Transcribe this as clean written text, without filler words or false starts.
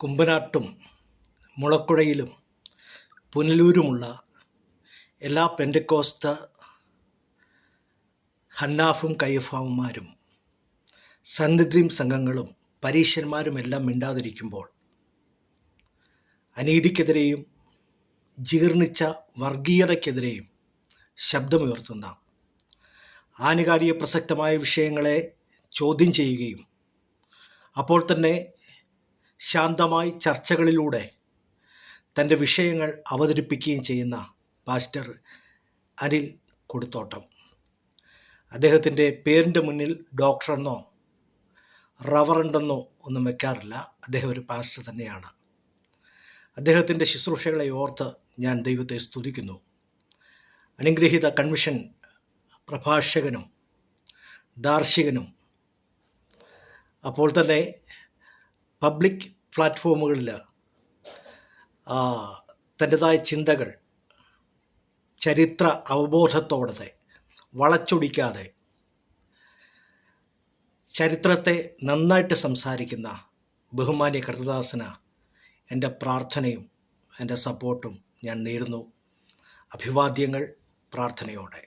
കുമ്പനാട്ടും മുളക്കുഴയിലും പുനലൂരുമുള്ള എല്ലാ പെന്തക്കോസ്ത് ഹന്നാഫും കയ്യഫാവുമാരും സന്നിധ്യം സംഘങ്ങളും പരീശന്മാരുമെല്ലാം മിണ്ടാതിരിക്കുമ്പോൾ അനീതിക്കെതിരെയും ജീർണിച്ച വർഗീയതയ്ക്കെതിരെയും ശബ്ദമുയർത്തുന്ന ആനുകാലിക പ്രസക്തമായ വിഷയങ്ങളെ ചോദ്യം ചെയ്യുകയും അപ്പോൾ തന്നെ ശാന്തമായി ചർച്ചകളിലൂടെ തൻ്റെ വിഷയങ്ങൾ അവതരിപ്പിക്കുകയും ചെയ്യുന്ന പാസ്റ്റർ അനിൽ കൊടുത്തോട്ടം. അദ്ദേഹത്തിൻ്റെ പേരിൻ്റെ മുന്നിൽ ഡോക്ടറെന്നോ റവറണ്ടെന്നോ ഒന്നും വെക്കാറില്ല. അദ്ദേഹം ഒരു പാസ്റ്റർ തന്നെയാണ്. അദ്ദേഹത്തിൻ്റെ ശുശ്രൂഷകളെ ഓർത്ത് ഞാൻ ദൈവത്തെ സ്തുതിക്കുന്നു. അനുഗ്രഹീത കൺവെൻഷൻ പ്രഭാഷകനും ദാർശനികനും അപ്പോൾ തന്നെ പബ്ലിക് പ്ലാറ്റ്ഫോമുകളിൽ തൻ്റെതായ ചിന്തകൾ ചരിത്ര അവബോധത്തോടെ വളച്ചൊടിക്കാതെ ചരിത്രത്തെ നന്നായിട്ട് സംസാരിക്കുന്ന ബഹുമാന്യ കർത്തദാസന് എൻ്റെ പ്രാർത്ഥനയും എൻ്റെ സപ്പോർട്ടും ഞാൻ നേരുന്നു. അഭിവാദ്യങ്ങൾ പ്രാർത്ഥനയോടെ.